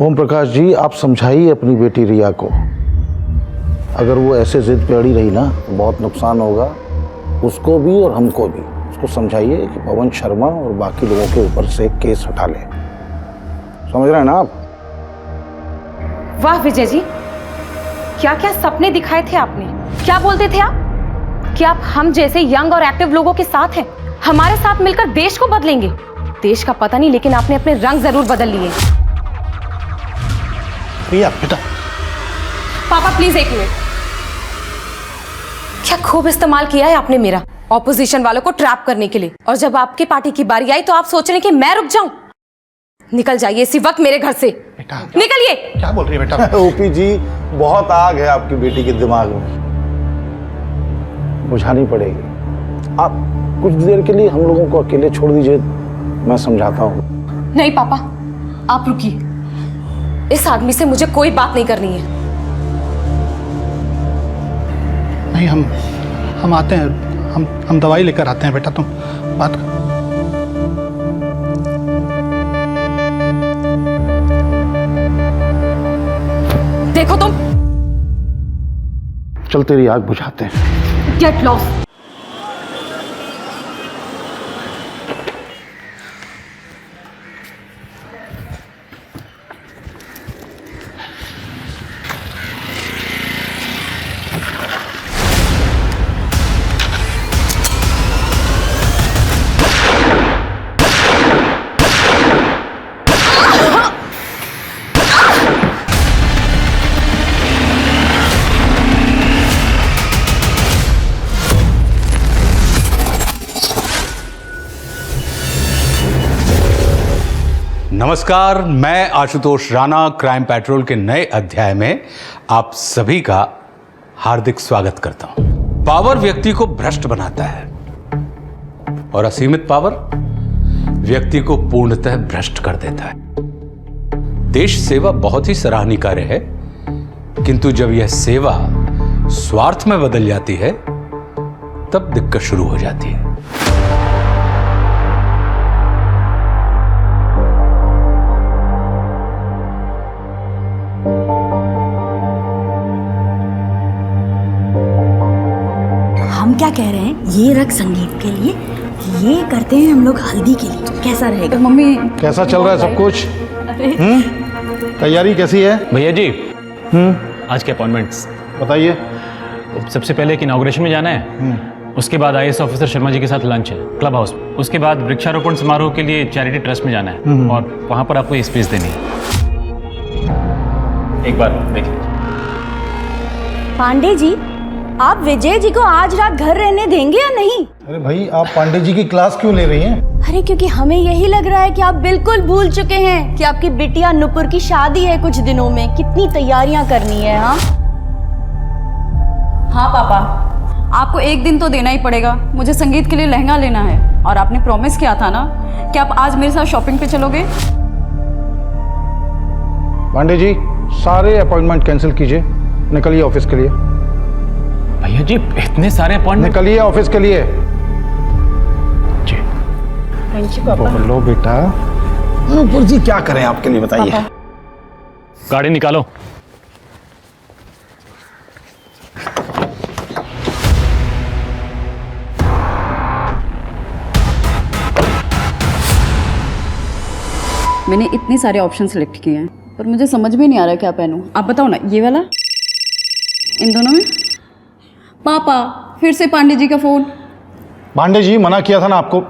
ओम प्रकाश जी, आप समझाइए अपनी बेटी रिया को। अगर वो ऐसे जिद पे अड़ी रही ना तो बहुत नुकसान होगा उसको भी और हमको भी। उसको समझाइए कि पवन शर्मा और बाकी लोगों के ऊपर से केस हटा ले। समझ रहे हैं ना आप? वाह विजय जी, क्या क्या सपने दिखाए थे आपने। क्या बोलते थे आप कि आप हम जैसे यंग और एक्टिव लोगों के साथ हैं, हमारे साथ मिलकर देश को बदलेंगे। देश का पता नहीं, लेकिन आपने अपने रंग जरूर बदल लिए। रिया बेटा। पापा प्लीज एक मिनट। क्या खूब इस्तेमाल किया है आपने मेरा, ऑपोजिशन वालों को ट्रैप करने के लिए। और जब आपकी पार्टी की बारी आई तो आप सोच रहे हैं कि मैं रुक जाऊं। निकल जाइए इसी वक्त मेरे घर से। बेटा निकलिए। क्या बोल रही है बेटा? ओपी जी, बहुत आग है आपकी बेटी के दिमाग में, बुझानी पड़ेगी। आप कुछ देर के लिए हम लोगों को अकेले छोड़ दीजिए, मैं समझाता हूँ। नहीं पापा, आप रुकिए। इस आदमी से मुझे कोई बात नहीं करनी है। नहीं, हम आते हैं, हम दवाई लेकर आते हैं बेटा, तुम बात कर। देखो तुम, चल तेरी आग बुझाते हैं। Get lost. नमस्कार, मैं आशुतोष राणा क्राइम पेट्रोल के नए अध्याय में आप सभी का हार्दिक स्वागत करता हूं। पावर व्यक्ति को भ्रष्ट बनाता है और असीमित पावर व्यक्ति को पूर्णतः भ्रष्ट कर देता है। देश सेवा बहुत ही सराहनीय कार्य है, किंतु जब यह सेवा स्वार्थ में बदल जाती है तब दिक्कत शुरू हो जाती है। हम क्या कह रहे हैं, ये रख संगीत के लिए, ये करते हैं हम लोग हल्दी के लिए। कैसा रहेगा? मम्मी कैसा चल रहा है सब कुछ? तैयारी कैसी है भैया जी? आज के अपॉइंटमेंट्स बताइए। सबसे पहले एक इनॉग्रेशन में जाना है, उसके बाद आईएएस ऑफिसर शर्मा जी के साथ लंच है क्लब हाउस में, उसके बाद वृक्षारोपण समारोह के लिए चैरिटी ट्रस्ट में जाना है और वहां पर आपको स्पीच देनी है। एक बार देख लीजिए। पांडे जी, आप विजय जी को आज रात घर रहने देंगे या नहीं? अरे भाई, आप पांडे जी की क्लास क्यों ले रही हैं? अरे क्योंकि हमें यही लग रहा है कि आप बिल्कुल भूल चुके हैं कि आपकी बिटिया नुपुर की शादी है कुछ दिनों में। कितनी तैयारियां करनी है। हाँ पापा, आपको एक दिन तो देना ही पड़ेगा। मुझे संगीत के लिए लहंगा लेना है और आपने प्रॉमिस किया था ना कि आप आज मेरे साथ शॉपिंग पे चलोगे। पांडे जी, सारे अपॉइंटमेंट कैंसिल कीजिए, निकलिए ऑफिस के लिए। भैया जी, इतने सारे अपॉइंटमेंट। निकलिए ऑफिस के लिए। जी थैंक यू पापा। बोलो बेटा। नुपुर जी क्या करें आपके लिए, बताइए। गाड़ी निकालो। मैंने इतने सारे ऑप्शन सेलेक्ट किए हैं पर मुझे समझ में नहीं आ रहा क्या पहनूं। आप बताओ ना, ये वाला, इन दोनों में? पापा फिर से पांडे जी का फोन। पांडे जी, मना किया था ना आपको।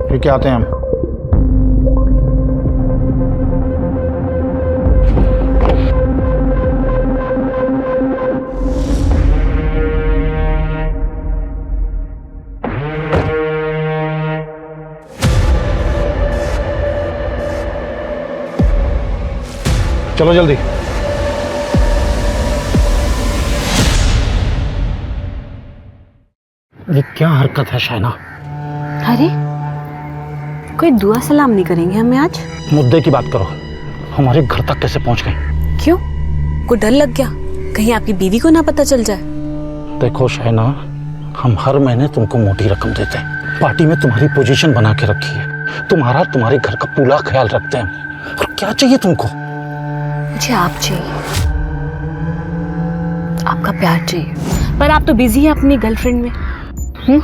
फिर क्या आते हैं हम। चलो जल्दी। ये क्या हरकत है शाइना? अरे कोई दुआ सलाम नहीं करेंगे हमें आज? मुद्दे की बात करो, हमारे घर तक कैसे पहुंच गई? क्यों, कोई डर लग गया कहीं आपकी बीवी को ना पता चल जाए? देखो शाइना, हम हर महीने तुमको मोटी रकम देते हैं, पार्टी में तुम्हारी पोजीशन बना के रखी है, तुम्हारे घर का पूरा ख्याल रखते हैं। और क्या चाहिए तुमको? मुझे आप चाहिए, आपका प्यार चाहिए। पर आप तो बिजी हैं अपनी गर्लफ्रेंड में।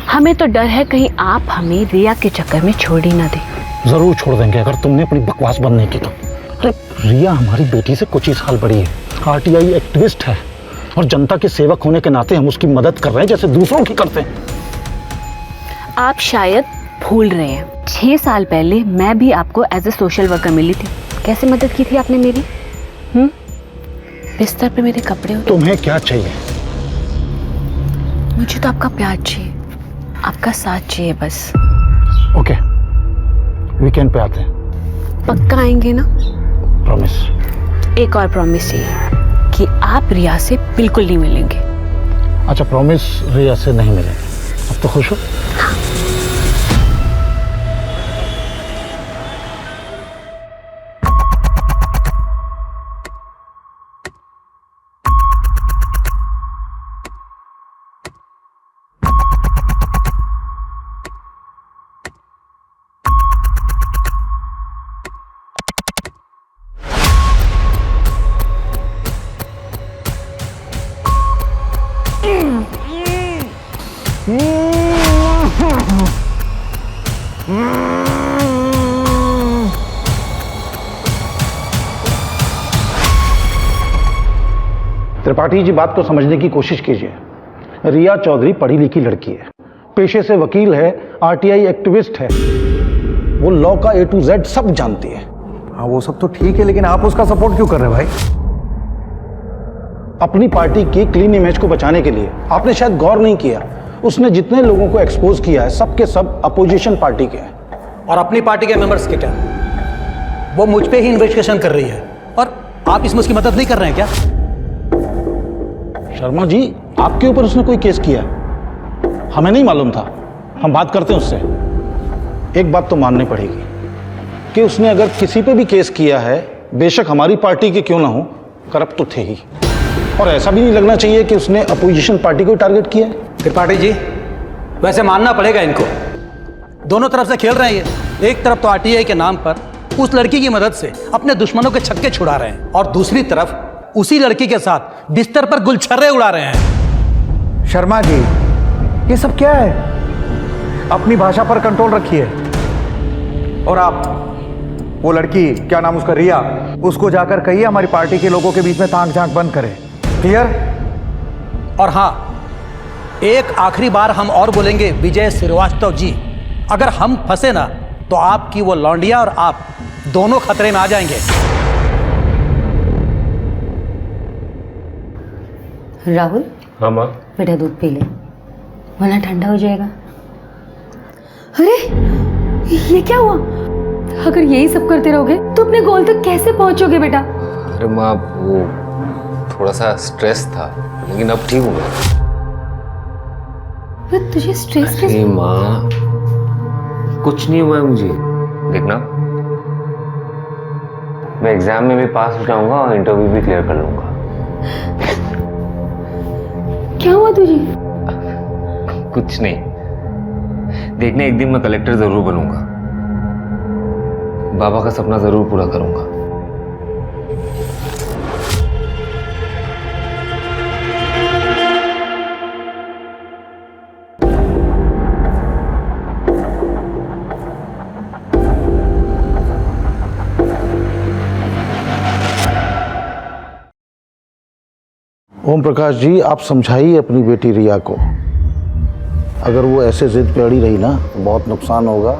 हमें तो डर है कहीं आप हमें रिया के चक्कर में छोड़ ही ना दें। जरूर छोड़ देंगे अगर तुमने अपनी बकवास बंद नहीं की तो। अरे रिया हमारी बेटी से कुछ ही साल बड़ी है, आरटीआई एक्टिविस्ट है, और जनता के सेवक होने के नाते हम उसकी मदद कर रहे हैं जैसे दूसरों की करते हैं। आप शायद भूल रहे हैं, 6 साल पहले मैं भी आपको एज ए सोशल वर्कर मिली थी। कैसे मदद की थी आपने मेरी? बिस्तर पे मेरे कपड़े होते। तुम्हें क्या चाहिए? मुझे तो आपका प्यार चाहिए, आपका साथ चाहिए बस। ओके, वीकेंड पे आते हैं। पक्का आएंगे ना? प्रॉमिस। एक और प्रॉमिस चाहिए कि आप रिया से बिल्कुल नहीं मिलेंगे। अच्छा, प्रॉमिस रिया से नहीं मिलेंगे। अब तो खुश हो? त्रिपाठी जी, बात को समझने की कोशिश कीजिए। रिया चौधरी पढ़ी लिखी लड़की है, पेशे से वकील है, आरटीआई एक्टिविस्ट है, वो लॉ का A to Z सब जानती है। हाँ, वो सब तो ठीक है, लेकिन आप उसका सपोर्ट क्यों कर रहे हैं भाई? अपनी पार्टी की क्लीन इमेज को बचाने के लिए। आपने शायद गौर नहीं किया, उसने जितने लोगों को एक्सपोज किया है सबके सब अपोजिशन पार्टी के हैं। और अपनी पार्टी के मेंबर्स के क्या? वो मुझ पे ही इन्वेस्टिगेशन कर रही है और आप इसमें उसकी मदद नहीं कर रहे हैं क्या? शर्मा जी, आपके ऊपर उसने कोई केस किया है? हमें नहीं मालूम था, हम बात करते हैं उससे। एक बात तो माननी पड़ेगी कि उसने अगर किसी पे भी केस किया है, बेशक हमारी पार्टी के क्यों ना हो, करप्ट तो थे ही। और ऐसा भी नहीं लगना चाहिए कि उसने अपोजिशन पार्टी को टारगेट किया है। त्रिपाठी जी, वैसे मानना पड़ेगा इनको, दोनों तरफ से खेल रहे हैं ये। एक तरफ तो आरटीआई के नाम पर उस लड़की की मदद से अपने दुश्मनों के छक्के छुड़ा रहे हैं, और दूसरी तरफ उसी लड़की के साथ बिस्तर पर गुलछर्रे उड़ा रहे हैं। शर्मा जी, ये सब क्या है? अपनी भाषा पर कंट्रोल रखिए। और आप, वो लड़की, क्या नाम उसका, रिया, उसको जाकर कहिए हमारी पार्टी के लोगों के बीच में ताक झांक बंद करे। क्लियर? और हाँ, एक आखिरी बार हम और बोलेंगे विजय श्रीवास्तव जी, अगर हम फंसे ना तो आपकी वो लौंडिया और आप दोनों खतरे में आ जाएंगे। राहुल, हाँ माँ। बेटा दूध पी ले, वरना ठंडा हो जाएगा। अरे ये क्या हुआ? अगर यही सब करते रहोगे तो अपने गोल तक कैसे पहुंचोगे बेटा? अरे माँ, वो थोड़ा सा स्ट्रेस था, लेकिन अब ठीक हूँ मैं। तुझे स्ट्रेस कैसे? अरे माँ, कुछ नहीं हुआ है मुझे। देखना, मैं एग्जाम में भी पास हो जाऊंगा और इंटरव्यू भी क्लियर कर लूंगा। क्या हुआ तुझे? कुछ नहीं, देखने एक दिन मैं कलेक्टर जरूर बनूंगा, बाबा का सपना जरूर पूरा करूंगा। ओम प्रकाश जी, आप समझाइए अपनी बेटी रिया को। अगर वो ऐसे जिद पे अड़ी रही ना तो बहुत नुकसान होगा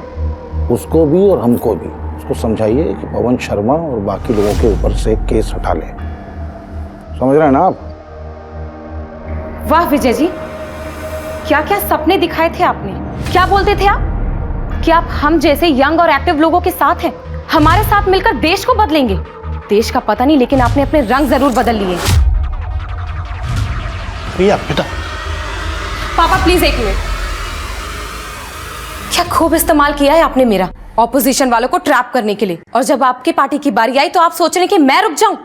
उसको भी और हमको भी। उसको समझाइए कि पवन शर्मा और बाकी लोगों के ऊपर से केस हटा ले। समझ रहे हैं ना आप? वाह विजय जी, क्या क्या सपने दिखाए थे आपने। क्या बोलते थे आप कि आप हम जैसे यंग और एक्टिव लोगों के साथ हैं, हमारे साथ मिलकर देश को बदलेंगे। देश का पता नहीं, लेकिन आपने अपने रंग जरूर बदल लिए। रिया बेटा। पापा प्लीज एक मिनट। क्या खूब इस्तेमाल किया है आपने मेरा, ऑपोजिशन वालों को ट्रैप करने के लिए। और जब आपके पार्टी की बारी आई तो आप सोच रहे कि मैं रुक जाऊं।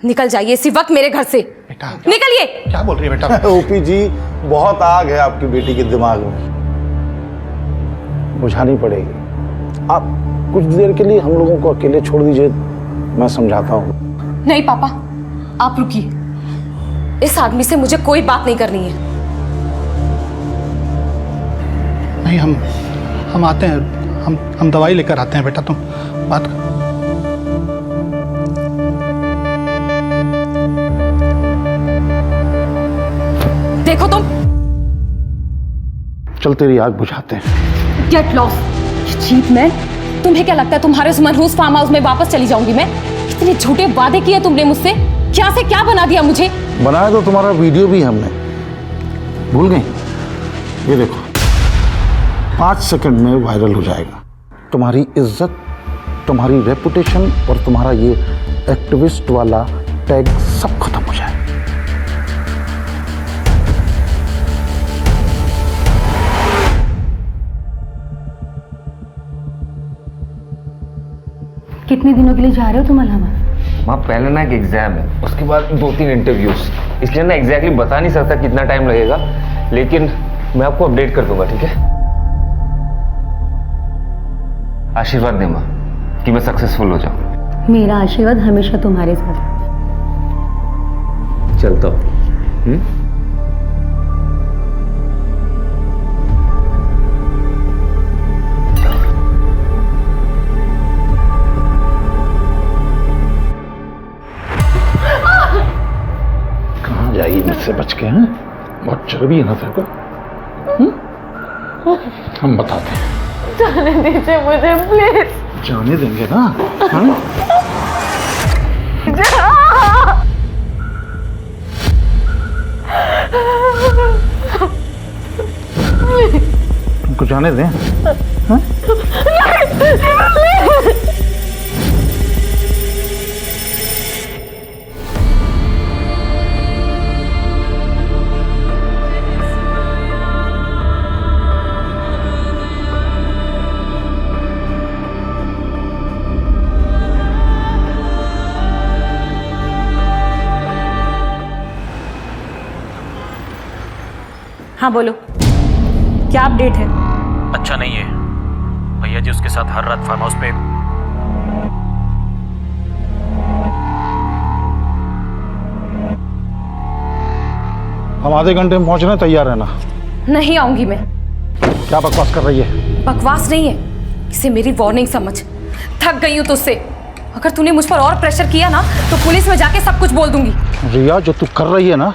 निकल जाइए इसी वक्त मेरे घर से, निकलिए। क्या बोल रही है बेटा? ओपी जी, बहुत आग है आपकी बेटी के दिमाग में। बुझानी पड़ेगी। आप कुछ देर के लिए हम लोगों को अकेले छोड़ दीजिए, मैं समझाता हूँ। नहीं पापा, आप रुकिए। इस आदमी से मुझे कोई बात नहीं करनी है। नहीं, हम आते हैं, हम दवाई लेकर आते हैं बेटा, तुम बात कर। देखो तुम, चल तेरी आग बुझाते हैं। Get lost. चीप मैन, तुम्हें क्या लगता है तुम्हारे उस मनहूस फार्म हाउस में वापस चली जाऊंगी मैं? इतने झूठे वादे किए तुमने मुझसे, क्या से क्या बना दिया मुझे। बनाया तो तुम्हारा वीडियो भी हमने, भूल गई? ये देखो, 5 सेकंड में वायरल हो जाएगा। तुम्हारी इज्जत, तुम्हारी रेपुटेशन और तुम्हारा ये एक्टिविस्ट वाला टैग सब खत्म हो जाएगा। कितने दिनों के लिए जा रहे हो तुम इलाहाबाद? वहाँ पहले ना एक एग्जाम है, उसके बाद 2-3 इंटरव्यूज, इसलिए ना एग्जैक्टली बता नहीं सकता कितना टाइम लगेगा, लेकिन मैं आपको अपडेट कर दूंगा, ठीक है? आशीर्वाद दे माँ कि मैं सक्सेसफुल हो जाऊं। मेरा आशीर्वाद हमेशा तुम्हारे साथ। चलता हूँ। कहाँ जाएगी मुझसे बच के? हैं, बहुत चर्बी है ना तेरे को। हम बताते हैं। जाने दीजिए मुझे प्लीज। जाने देंगे ना? हाँ? तुमको जाने दें? हाँ? हाँ बोलो, क्या अपडेट है? अच्छा नहीं है भैया जी, उसके साथ हर रात फार्म हाउस पे हम आधे घंटे में पहुंचने तैयार रहना। नहीं आऊंगी मैं। क्या बकवास कर रही है? बकवास नहीं है, इसे मेरी वार्निंग समझ। थक गई हूँ तुझसे। अगर तूने मुझ पर और प्रेशर किया ना तो पुलिस में जाके सब कुछ बोल दूंगी। रिया, जो तू कर रही है ना,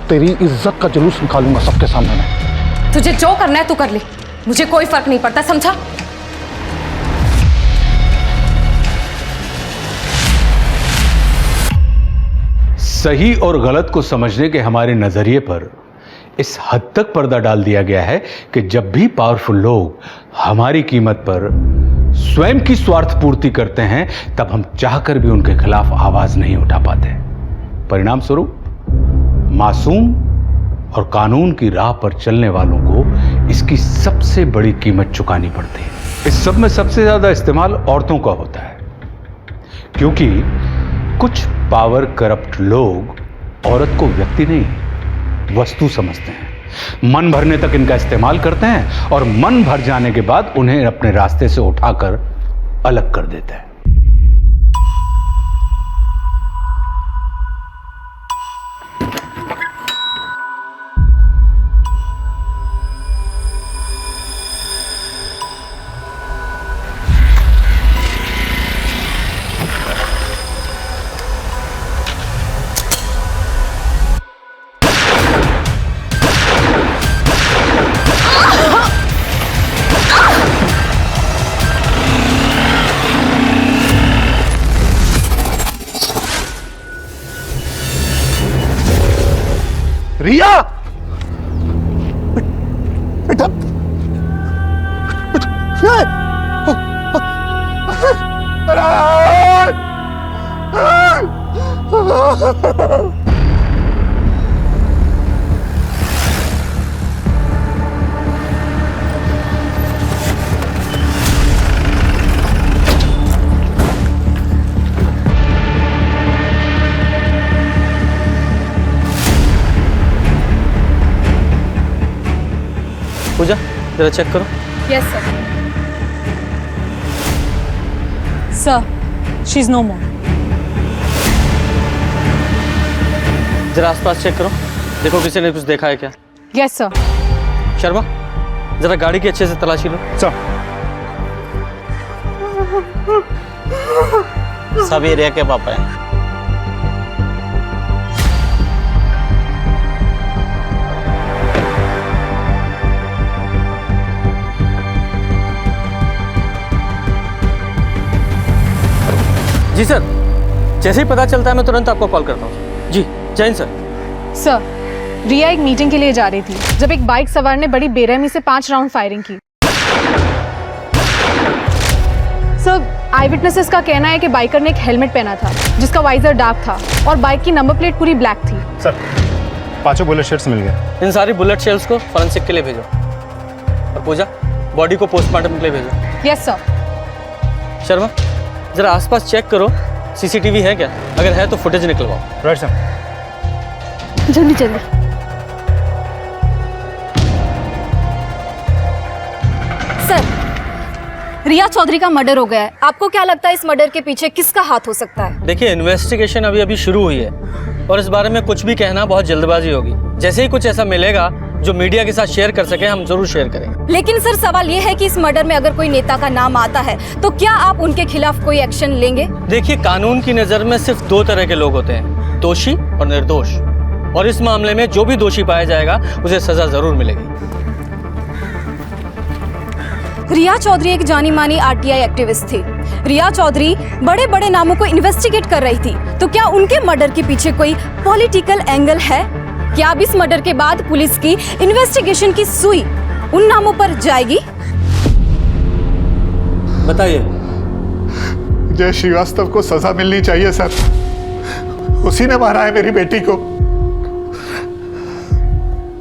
तेरी इज्जत का जुलूस निकालूंगा सबके सामने में। तुझे जो करना है तू कर ले, मुझे कोई फर्क नहीं पड़ता, समझा? सही और गलत को समझने के हमारे नजरिए पर इस हद तक पर्दा डाल दिया गया है कि जब भी पावरफुल लोग हमारी कीमत पर स्वयं की स्वार्थ पूर्ति करते हैं, तब हम चाहकर भी उनके खिलाफ आवाज नहीं उठा पाते। परिणाम स्वरूप मासूम और कानून की राह पर चलने वालों को इसकी सबसे बड़ी कीमत चुकानी पड़ती है। इस सब में सबसे ज्यादा इस्तेमाल औरतों का होता है, क्योंकि कुछ पावर करप्ट लोग औरत को व्यक्ति नहीं, वस्तु समझते हैं। मन भरने तक इनका इस्तेमाल करते हैं और मन भर जाने के बाद उन्हें अपने रास्ते से उठाकर अलग कर देते हैं। रिया, बेटा, पूजा जरा चेक करो। Yes sir. Sir, she is no more. जरा आसपास चेक करो, देखो किसी ने कुछ देखा है क्या। Yes sir. शर्मा, जरा गाड़ी की अच्छे से तलाशी लो। सब ये रिया के पापा हैं। जी सर, जैसे ही पता चलता है मैं तुरंत आपको कॉल करता हूँ। जी, जय हिंद सर। सर, रिया एक मीटिंग के लिए जा रही थी जब एक बाइक सवार ने बड़ी बेरहमी से 5 राउंड फायरिंग की। सर, आई विटनेसेस का कहना है कि बाइकर ने एक हेलमेट पहना था जिसका वाइजर डार्क था और बाइक की नंबर प्लेट पूरी ब्लैक थी। सर, 5 बुलेट शेल्स मिल गए। इन सारी बुलेट शेल्स को फॉरेंसिक के लिए भेजो और पूजा, बॉडी को पोस्टमार्टम के लिए भेजो। Yes sir. शर्मा, जरा आसपास चेक करो, सीसीटीवी है क्या? अगर है तो फुटेज निकलवाओ। Right sir. जल्दी जल्दी। सर, रिया चौधरी का मर्डर हो गया है। आपको क्या लगता है इस मर्डर के पीछे किसका हाथ हो सकता है? देखिए, इन्वेस्टिगेशन अभी अभी शुरू हुई है और इस बारे में कुछ भी कहना बहुत जल्दबाजी होगी। जैसे ही कुछ ऐसा मिलेगा जो मीडिया के साथ शेयर कर सके, हम जरूर शेयर करेंगे। लेकिन सर, सवाल ये है कि इस मर्डर में अगर कोई नेता का नाम आता है तो क्या आप उनके खिलाफ कोई एक्शन लेंगे? देखिए, कानून की नजर में सिर्फ 2 तरह के लोग होते हैं, दोषी और निर्दोष। और इस मामले में जो भी दोषी पाया जाएगा उसे सजा जरूर मिलेगी। रिया चौधरी एक जानी मानी आरटीआई एक्टिविस्ट थी। रिया चौधरी बड़े बड़े नामों को इन्वेस्टिगेट कर रही थी, तो क्या उनके मर्डर के पीछे कोई पॉलिटिकल एंगल है? क्या अब इस मर्डर के बाद पुलिस की इन्वेस्टिगेशन की सुई उन नामों पर जाएगी? बताइए। जय श्रीवास्तव को सजा मिलनी चाहिए सर। उसी ने मारा है मेरी बेटी को।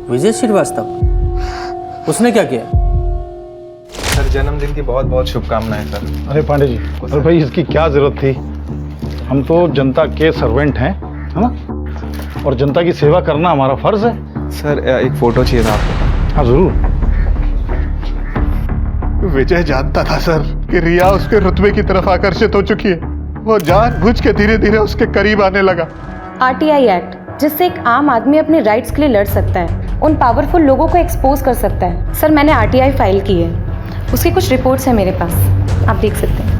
विजय श्रीवास्तव? उसने क्या किया? सर, जन्मदिन की बहुत बहुत शुभकामनाएं सर। अरे पांडे जी, अरे भाई इसकी क्या जरूरत थी? हम तो जनता के सर्वेंट हैं, है ना? और जनता की सेवा करना हमारा फर्ज है। सर, एक फोटो चाहिए था आपको। हाँ जरूर। विजय जानता था सर कि रिया उसके रुतबे की तरफ आकर्षित हो चुकी है। वो जानबूझ के धीरे धीरे उसके करीब आने लगा। आरटीआई एक्ट, जिससे एक आम आदमी अपने राइट्स के लिए लड़ सकता है, उन पावरफुल लोगों को एक्सपोज कर सकता है। सर, मैंने आरटीआई फाइल की है, उसकी कुछ रिपोर्ट्स हैं मेरे पास, आप देख सकते हैं।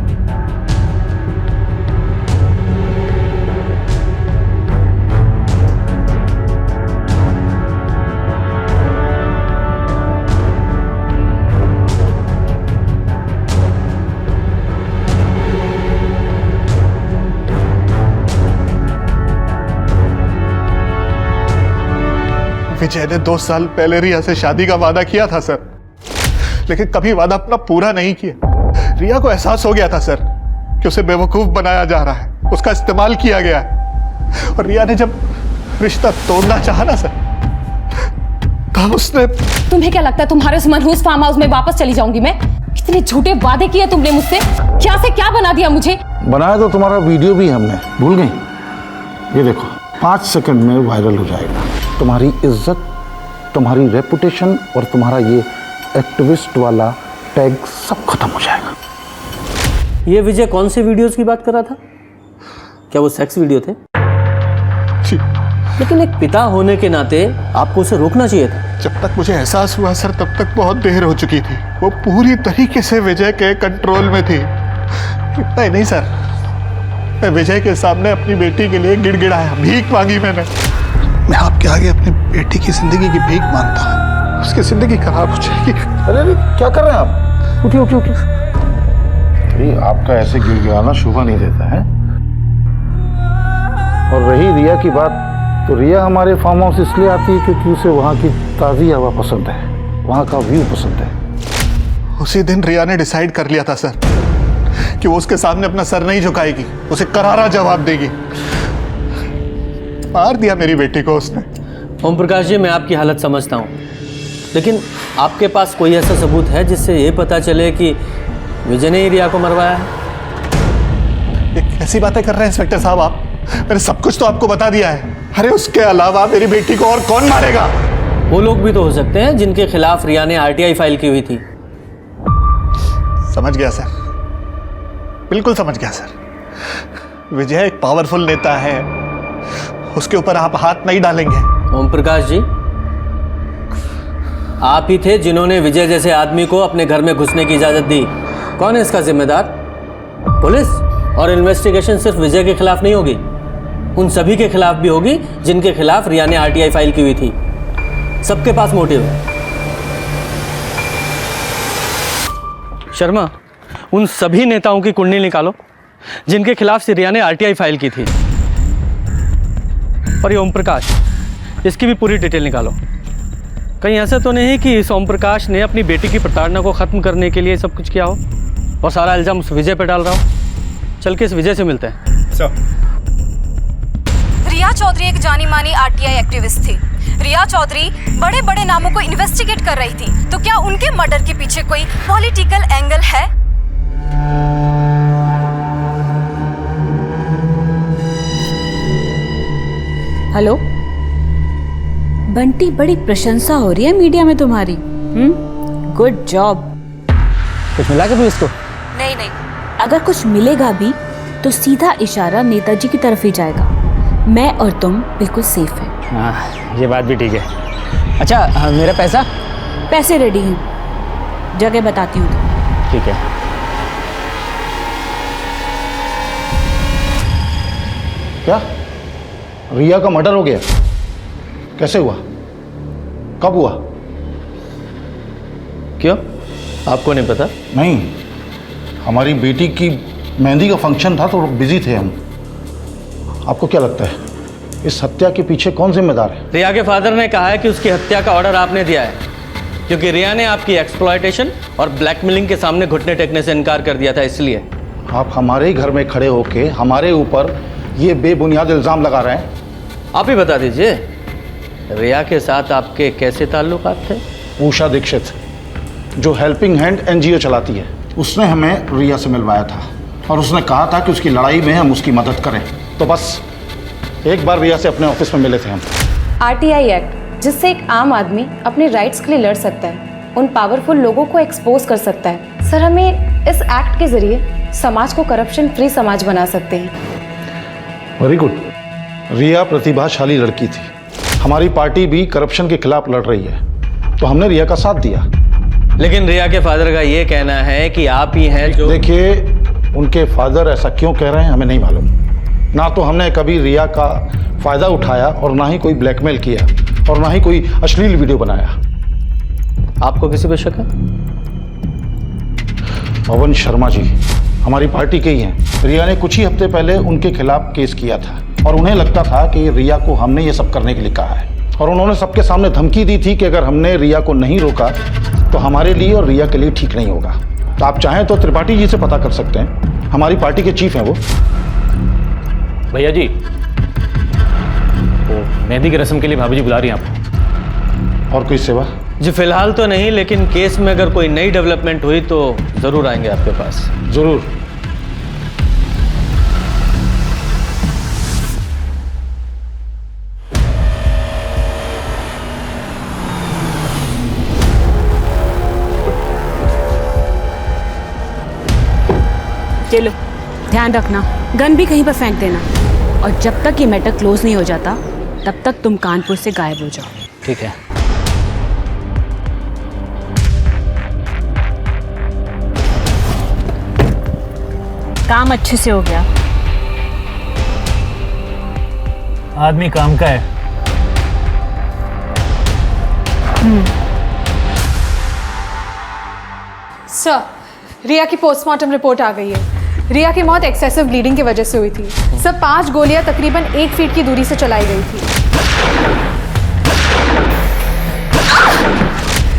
विजय ने 2 साल पहले रिया से शादी का वादा किया था सर, लेकिन कभी वादा अपना पूरा नहीं किया। रिया को एहसास हो गया था सर कि उसे बेवकूफ बनाया जा रहा है, उसका इस्तेमाल किया गया है। और रिया ने जब रिश्ता तोड़ना चाहा ना सर, तब उसने। तुम्हें क्या लगता है तुम्हारे उस मनहूस फार्म हाउस में वापस चली जाऊंगी मैं? कितने झूठे वादे किए तुमने मुझसे, क्या से क्या बना दिया मुझे। बनाया तो तुम्हारा वीडियो भी हमने, भूल गई? ये देखो, 5 सेकंड में वायरल हो जाएगा। तुम्हारी इज्जत, तुम्हारी रेपुटेशन और तुम्हारा ये एक्टिविस्ट वाला टैग सब खत्म हो जाएगा। ये विजय कौन से वीडियोस की बात कर रहा था? क्या वो सेक्स वीडियो थे? लेकिन एक पिता होने के नाते आपको उसे रोकना चाहिए था। जब तक मुझे एहसास हुआ सर, तब तक बहुत देर हो चुकी थी। वो पूरी तरीके से विजय के कंट्रोल में थी। इतना ही नहीं सर, मैं विजय के सामने अपनी बेटी के लिए गिड़गिड़ाया, भीख मांगी मैंने। मैं आपके आगे अपनी बेटी की जिंदगी की भीख मांगता हूँ, उसकी जिंदगी खराब हो जाएगी। अरे क्या कर रहे हैं आप? उठिए उठिए उठिए। अरे आपका ऐसे गिड़गिड़ाना शोभा नहीं देता है। और रही रिया की बात, तो रिया हमारे फार्म हाउस इसलिए आती है क्योंकि उसे वहाँ की ताज़ी हवा पसंद है, वहाँ का व्यू पसंद है। उसी दिन रिया ने डिसाइड कर लिया था सर कि वो उसके सामने अपना सर नहीं झुकाएगी, उसे करारा जवाब देगी। मार दिया मेरी बेटी को उसने। ओम प्रकाश जी, मैं आपकी हालत समझता हूँ, लेकिन आपके पास कोई ऐसा सबूत है जिससे ये पता चले कि विजय ने ही रिया को मरवाया है? ये कैसी बातें कर रहे हैं इंस्पेक्टर साहब आप? मैंने सब कुछ तो आपको बता दिया है। अरे उसके अलावा मेरी बेटी को और कौन मारेगा? वो लोग भी तो हो सकते हैं जिनके खिलाफ रिया ने आरटीआई फाइल की हुई थी। समझ गया सर, बिल्कुल समझ गया सर। विजय एक पावरफुल नेता है, उसके ऊपर आप हाथ नहीं डालेंगे। ओम प्रकाश जी, आप ही थे जिन्होंने विजय जैसे आदमी को अपने घर में घुसने की इजाजत दी। कौन है इसका जिम्मेदार? पुलिस। और इन्वेस्टिगेशन सिर्फ विजय के खिलाफ नहीं होगी, उन सभी के खिलाफ भी होगी जिनके खिलाफ रिया ने आरटीआई फाइल की हुई थी। सबके पास मोटिव है। शर्मा, उन सभी नेताओं की कुंडली निकालो जिनके खिलाफ से रिया ने आरटीआई फाइल की थी। और ये ओम प्रकाश, इसकी भी पूरी डिटेल निकालो। कहीं ऐसा तो नहीं कि इस ओम प्रकाश ने अपनी बेटी की प्रताड़ना को खत्म करने के लिए सब कुछ किया हो और सारा इल्जाम उस विजय पे डाल रहा हो। चल के इस विजय से मिलते हैं। रिया चौधरी एक जानी मानी आरटीआई एक्टिविस्ट थी। रिया चौधरी बड़े बड़े नामों को इन्वेस्टिगेट कर रही थी, तो क्या उनके मर्डर के पीछे कोई पॉलिटिकल एंगल है? हेलो बंटी, बड़ी प्रशंसा हो रही है मीडिया में तुम्हारी। Good job. कुछ मिला क्या पुलिस को? नहीं नहीं, अगर कुछ मिलेगा भी तो सीधा इशारा नेताजी की तरफ ही जाएगा। मैं और तुम बिल्कुल सेफ हैं। हाँ, ये बात भी ठीक है। अच्छा, मेरा पैसा? पैसे रेडी हैं, जगह बताती हूँ तो। ठीक है। क्या रिया का मर्डर हो गया? कैसे हुआ? कब हुआ? क्यों, आपको नहीं पता? नहीं, हमारी बेटी की मेहंदी का फंक्शन था तो बिजी थे हम। आपको क्या लगता है इस हत्या के पीछे कौन जिम्मेदार है? रिया के फादर ने कहा है कि उसकी हत्या का ऑर्डर आपने दिया है, क्योंकि रिया ने आपकी एक्सप्लॉयटेशन और ब्लैकमेलिंग के सामने घुटने टेकने से इनकार कर दिया था, इसलिए। आप हमारे ही घर में खड़े होके हमारे ऊपर ये बेबुनियाद इल्ज़ाम लगा रहे हैं। आप ही बता दीजिए, रिया के साथ आपके कैसे ताल्लुकात थे? उषा दीक्षित, जो हेल्पिंग हैंड एनजीओ चलाती है, उसने हमें रिया से मिलवाया था और उसने कहा था कि उसकी लड़ाई में हम उसकी मदद करें। तो बस एक बार रिया से अपने ऑफिस में मिले थे हम। आरटीआई एक्ट, जिससे एक आम आदमी अपने राइट्स के लिए लड़ सकता है, उन पावरफुल लोगों को एक्सपोज कर सकता है। सर, हमें इस एक्ट के जरिए समाज को करप्शन फ्री समाज बना सकते हैं। Very good. रिया प्रतिभाशाली लड़की थी, हमारी पार्टी भी करप्शन के खिलाफ लड़ रही है, तो हमने रिया का साथ दिया। लेकिन रिया के फादर का ये कहना है कि आप ही हैं जो... देखिए, उनके फादर ऐसा क्यों कह रहे हैं हमें नहीं मालूम। ना तो हमने कभी रिया का फायदा उठाया और ना ही कोई ब्लैकमेल किया और ना ही कोई अश्लील वीडियो बनाया। आपको किसी पे शक है? पवन शर्मा जी हमारी पार्टी के ही हैं। रिया ने कुछ ही हफ्ते पहले उनके खिलाफ केस किया था और उन्हें लगता था कि रिया को हमने ये सब करने के लिए कहा है, और उन्होंने सबके सामने धमकी दी थी कि अगर हमने रिया को नहीं रोका तो हमारे लिए और रिया के लिए ठीक नहीं होगा। तो आप चाहें तो त्रिपाठी जी से पता कर सकते हैं, हमारी पार्टी के चीफ हैं वो। भैया जी, वो मेहंदी की रस्म के लिए भाभी जी बुला रही हैं आपको। और कोई सेवा? जी फिलहाल तो नहीं, लेकिन केस में अगर कोई नई डेवलपमेंट हुई तो ज़रूर आएंगे आपके पास। ज़रूर। चलो, ध्यान रखना, गन भी कहीं पर फेंक देना, और जब तक ये मैटर क्लोज नहीं हो जाता तब तक तुम कानपुर से गायब हो जाओ। ठीक है। काम अच्छे से हो गया। आदमी काम का है। सर, रिया की पोस्टमार्टम रिपोर्ट आ गई है। रिया की मौत एक्सेसिव ब्लीडिंग की वजह से हुई थी। सर, 5 गोलियां तकरीबन 1 फीट की दूरी से चलाई गई थी।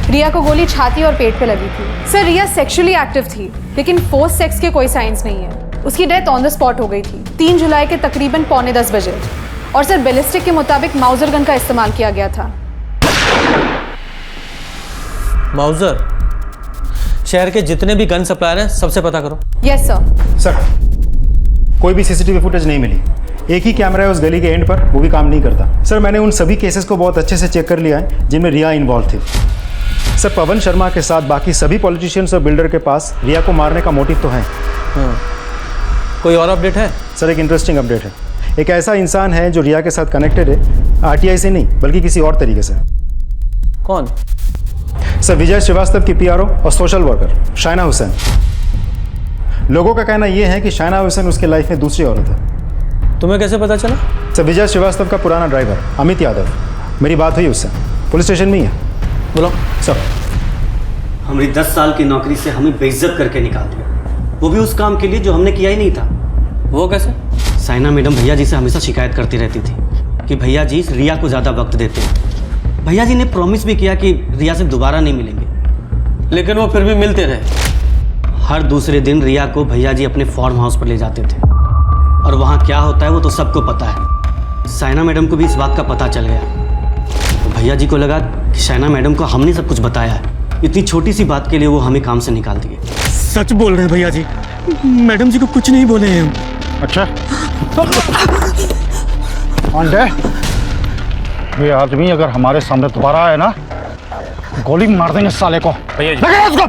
रिया को गोली छाती और पेट पे लगी थी। सर, रिया सेक्सुअली एक्टिव थी, लेकिन फोर्स सेक्स के कोई साइंस नहीं है। उसकी डेथ ऑन द स्पॉट हो गई थी 3 जुलाई के तकरीबन 9:45 बजे। और सर, बैलिस्टिक के मुताबिक माउजर गन का इस्तेमाल किया गया था। माउजर? शहर के जितने भी गन सप्लायर हैं सबसे पता करो। Yes sir. सर, कोई भी सीसीटीवी फुटेज नहीं मिली। एक ही कैमरा है उस गली के एंड पर, वो भी काम नहीं करता। सर, मैंने उन सभी केसेस को बहुत अच्छे से चेक कर लिया है जिनमें रिया इन्वॉल्व थी। सर पवन शर्मा के साथ बाकी सभी पॉलिटिशियंस और बिल्डर के पास रिया को मारने का मोटिव तो है। कोई और अपडेट है? सर एक इंटरेस्टिंग अपडेट है। एक ऐसा इंसान है जो रिया के साथ कनेक्टेड है, आरटीआई से नहीं बल्कि किसी और तरीके से। कौन? सर विजय श्रीवास्तव की पीआरओ और सोशल वर्कर शाइना हुसैन। लोगों का कहना यह है कि शाइना हुसैन उसके लाइफ में दूसरी औरत है। तुम्हें कैसे पता चला? सर विजय श्रीवास्तव का पुराना ड्राइवर अमित यादव, मेरी बात हुई उससे, पुलिस स्टेशन में ही है। बोलो सर। हमारी 10 साल की नौकरी से हमें बेइज्जत करके निकाल दिया, वो भी उस काम के लिए जो हमने किया ही नहीं था। वो कैसे? साइना मैडम भैया जी से हमेशा शिकायत करती रहती थी कि भैया जी रिया को ज़्यादा वक्त देते हैं। भैया जी ने प्रॉमिस भी किया कि रिया से दोबारा नहीं मिलेंगे, लेकिन वो फिर भी मिलते रहे। हर दूसरे दिन रिया को भैया जी अपने फार्म हाउस पर ले जाते थे और वहाँ क्या होता है वो तो सबको पता है। साइना मैडम को भी इस बात का पता चल गया तो भैया जी को लगा कि साइना मैडम को हमने सब कुछ बताया है। इतनी छोटी सी बात के लिए वो हमें काम से निकाल दिए। सच बोल रहे हैं भैया जी, मैडम जी को कुछ नहीं बोले हैं हम। अच्छा पांडे, ये आदमी अगर हमारे सामने दोबारा आए ना गोली मार देंगे साले को। भैया जी, लगे उसको।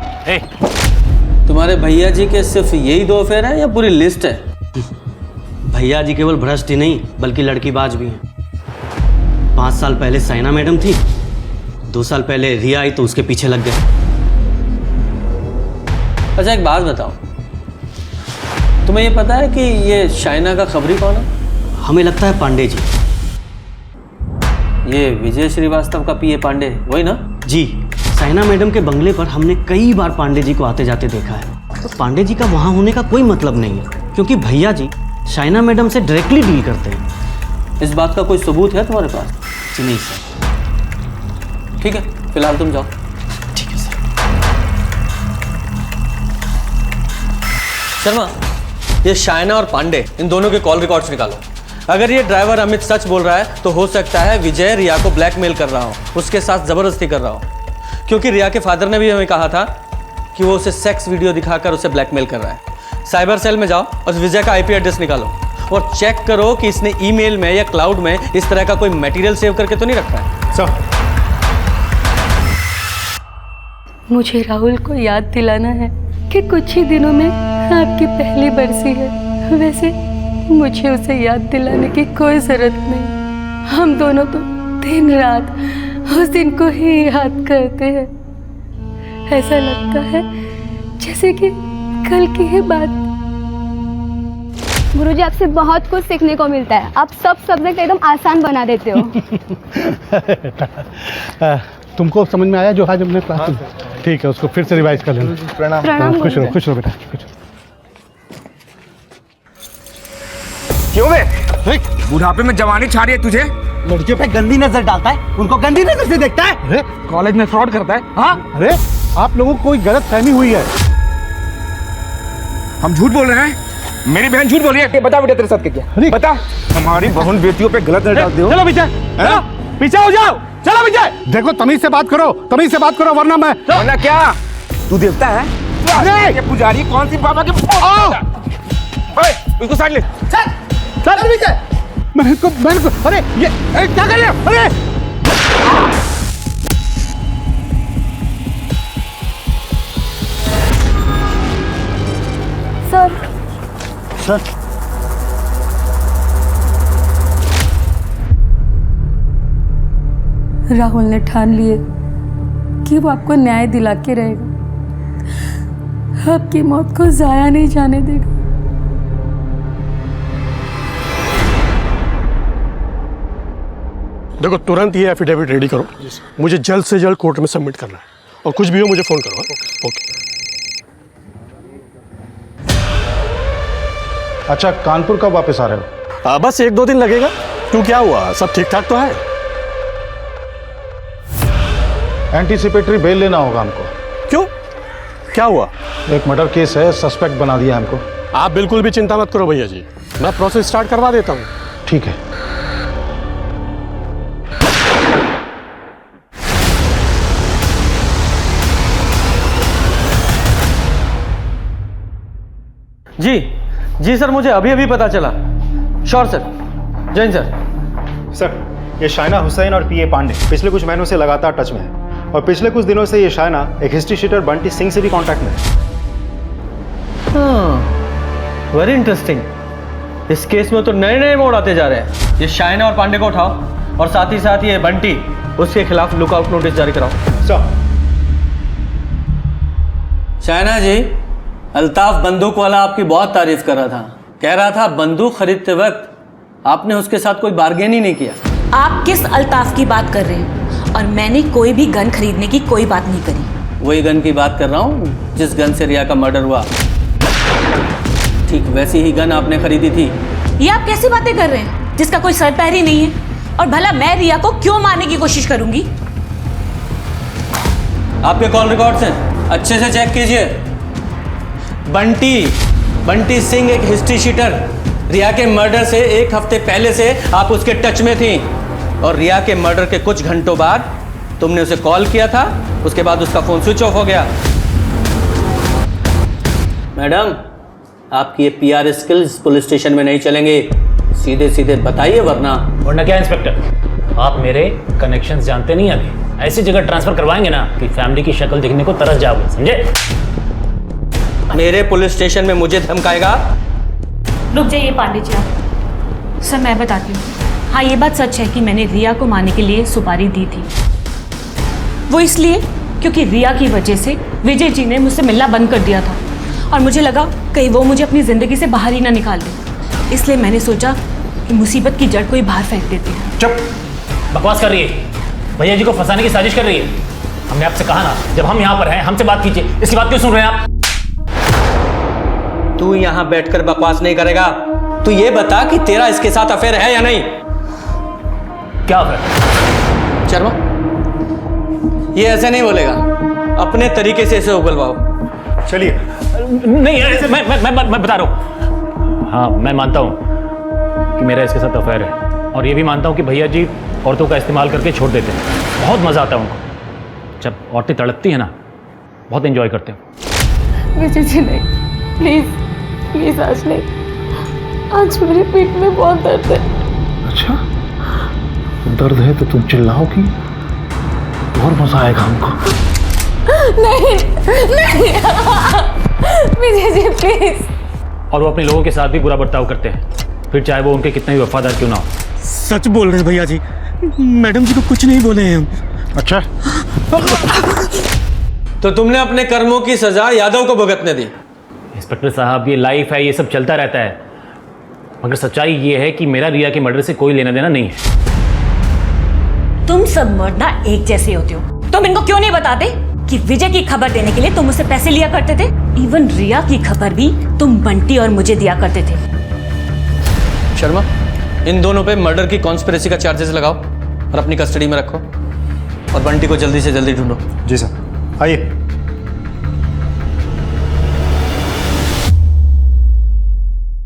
तुम्हारे भैया जी के सिर्फ यही 2 अफेयर है या पूरी लिस्ट है? भैया जी केवल भ्रष्ट ही नहीं बल्कि लड़कीबाज भी हैं। 5 साल पहले साइना मैडम थी, 2 साल पहले रिया आई तो उसके पीछे लग गए। अच्छा एक बात बताओ, तुम्हें ये पता है कि ये शाइना का खबरी कौन है? हमें लगता है पांडे जी। ये विजय श्रीवास्तव का पीए पांडे वही ना? जी, साइना मैडम के बंगले पर हमने कई बार पांडे जी को आते जाते देखा है। तो पांडे जी का वहाँ होने का कोई मतलब नहीं है क्योंकि भैया जी साइना मैडम से डायरेक्टली डील करते हैं। इस बात का कोई सबूत है तुम्हारे पास? जी नहीं सर। ठीक है, फिलहाल तुम जाओ। ठीक है सर। शर्मा, ये शाइना और पांडे इन दोनों के कॉल रिकॉर्ड्स निकालो। अगर ये ड्राइवर अमित सच बोल रहा है तो हो सकता है विजय रिया को ब्लैकमेल कर रहा हो, उसके साथ जबरदस्ती कर रहा हो, क्योंकि रिया के फादर ने भी हमें कहा था कि वो उसे सेक्स वीडियो दिखाकर उसे ब्लैकमेल कर रहा है। साइबर सेल में जाओ और विजय का आईपी एड्रेस निकालो और चेक करो कि इसने ईमेल में या क्लाउड में इस तरह का कोई मटेरियल सेव करके तो नहीं रखा है। सर मुझे राहुल को याद दिलाना है कि कुछ ही दिनों में आपकी पहली बरसी है। वैसे मुझे उसे याद दिलाने की कोई जरूरत नहीं। हम दोनों तो दिन रात उस दिन को ही याद करते हैं। ऐसा लगता है जैसे कि कल की ही बात। गुरुजी आपसे बहुत कुछ सीखने को मिलता है। आप सब सब्जेक्ट एकदम आसान बना देते हो। तुमको समझ में आया जो आज हमने क्लास में? ठीक है, उसको फिर से रिवाइज कर लेना। प्रणाम। खुश रहो, खुश रहो बेटा, खुश रहो। क्यों बे? बुढ़ापे में जवानी छा रही है तुझे? लड़कियों पे गंदी नजर डालता है, उनको गंदी नजर से देखता है। अरे कॉलेज में फ्रॉड करता है? हाँ? अरे आप लोगों को कोई गलत फहमी हुई है। हम झूठ बोल रहे हैं? मेरी बहन झूठ बोल रही है? बता बेटा तेरे साथ क्या? बता। हमारी बहन बेटियों पे गलत नजर डालते हो। चलो पीछे, चलो पीछे हो जाओ, चलो पीछे। देखो तमीज से बात करो, तमीज से बात करो वरना मैं। वरना क्या? तू देवता है? अरे पुजारी कौन सी बाबा के? उसको साइड ले। चल पीछे। मैंने को अरे ये क्या कर रहे हो? अरे सर सर राहुल ने ठान लिए कि वो आपको न्याय दिला के रहेगा, आपकी मौत को जाया नहीं जाने देगा। देखो तुरंत ये एफिडेविट रेडी करो, मुझे जल्द से जल्द कोर्ट में सबमिट करना है और कुछ भी हो मुझे फोन करो। ओके। अच्छा कानपुर कब वापस आ रहे हो? बस 1-2 दिन लगेगा। क्यों, क्या हुआ? सब ठीक ठाक तो है? एंटीसिपेटरी बेल लेना होगा हमको। क्यों, क्या हुआ? एक मर्डर केस है, सस्पेक्ट बना दिया हमको। आप बिल्कुल भी चिंता मत करो भैया जी, मैं प्रोसेस स्टार्ट करवा देता हूँ। ठीक है। जी सर, मुझे अभी अभी पता चला। Sure sir. Jain sir. Sir ये शाइना हुसैन और पीए पांडे पिछले कुछ महीनों से लगातार टच में है और पिछले कुछ दिनों से ये शायना एक हिस्ट्री शीटर बंटी सिंह से भी कांटेक्ट में है। Very interesting. इस केस में तो नए नए मोड़ आते जा रहे हैं। ये शाइना और पांडे को उठाओ और साथ ही साथ ये बंटी, उसके खिलाफ लुकआउट नोटिस जारी कराओ। शाइना जी, अल्ताफ बंदूक वाला आपकी बहुत तारीफ कर रहा था, कह रहा था बंदूक खरीदते वक्त आपने उसके साथ कोई बार्गेन ही नहीं किया। आप किस अल्ताफ की बात कर रहे हैं? और मैंने कोई भी गन खरीदने की कोई बात नहीं करी। वही गन की बात कर रहा हूँ जिस गन से रिया का मर्डर हुआ, ठीक वैसी ही गन आपने खरीदी थी। ये आप कैसी बातें कर रहे हैं जिसका कोई सर पैर ही नहीं है? और भला मैं रिया को क्यों मारने की कोशिश करूंगी? आपके कॉल रिकॉर्ड्स हैं, अच्छे से चेक कीजिए। बंटी सिंह एक हिस्ट्री शीटर, रिया के मर्डर से एक हफ्ते पहले से आप उसके टच में थी और रिया के मर्डर के कुछ घंटों बाद तुमने उसे कॉल किया था, उसके बाद उसका फोन स्विच ऑफ हो गया। मैडम, आपकी ये पीआर स्किल्स पुलिस स्टेशन में नहीं चलेंगे, सीधे सीधे बताइए वरना क्या इंस्पेक्टर, आप मेरे कनेक्शंस जानते नहीं अभी। ऐसी जगह ट्रांसफर करवाएंगे ना कि फैमिली की शक्ल देखने को तरस जाओगे, समझे? मेरे पुलिस स्टेशन में मुझे धमकाएगा? रुक जाइए पांडे जी आप। सर मैं बताती हूँ, हाँ ये बात सच है कि मैंने रिया को मारने के लिए सुपारी दी थी। वो इसलिए क्योंकि रिया की वजह से विजय जी ने मुझसे मिलना बंद कर दिया था और मुझे लगा कहीं वो मुझे अपनी ज़िंदगी से बाहर ही ना निकाल दे। इसलिए मैंने सोचा कि मुसीबत की जड़ कोई बाहर फेंक देती है। चुप, बकवास कर रही है, भैया जी को फंसाने की साजिश कर रही है। हमने आपसे कहा ना, जब हम यहाँ पर हैं हमसे बात कीजिए, इसकी बात क्यों सुन रहे हैं आप? तू यहाँ बैठकर बकवास नहीं करेगा, तू ये बता कि तेरा इसके साथ अफेयर है या नहीं? क्या अफेयर? शर्मा, ये ऐसे नहीं बोलेगा, अपने तरीके से इसे उगलवाओ। चलिए। नहीं, मैं बता रहा हूँ। हाँ, मैं मानता हूँ कि मेरा इसके साथ अफेयर है और ये भी मानता हूँ कि भैया जी औरतों का इस्तेमाल करके छोड़ देते हैं। बहुत मज़ा आता है उनको, जब औरतें तड़पती हैं ना, बहुत एंजॉय करते हैं। विजय जी नहीं, प्लीज आज नहीं, आज मेरी पीठ में बहुत दर्द है। अच्छा, दर्द है तो तुम चिल्लाओगी और मजा आएगा हमको। नहीं विजय जी प्लीज। और वो अपने लोगों के साथ भी बुरा बर्ताव करते हैं, फिर चाहे वो उनके कितने भी वफादार क्यों ना हो। सच बोल रहे हैं भैया जी, मैडम जी को कुछ नहीं बोले हैं हम। अच्छा, तो तुमने अपने कर्मों की सजा यादव को भुगतने दी। इंस्पेक्टर साहब, ये लाइफ है, ये सब चलता रहता है, मगर सच्चाई ये है कि मेरा रिया के मर्डर से कोई लेना देना नहीं है। तुम सब मर्द ना एक जैसे होते हो। तुम इनको क्यों नहीं बताते कि विजय की खबर देने के लिए तुम मुझसे पैसे लिया करते थे? इवन रिया की खबर भी तुम बंटी और मुझे दिया करते थे। शर्मा, इन दोनों पे मर्डर की कॉन्स्पिरेसी का चार्जेस लगाओ और अपनी कस्टडी में रखो और बंटी को जल्दी से जल्दी ढूंढो। जी सर, आइए।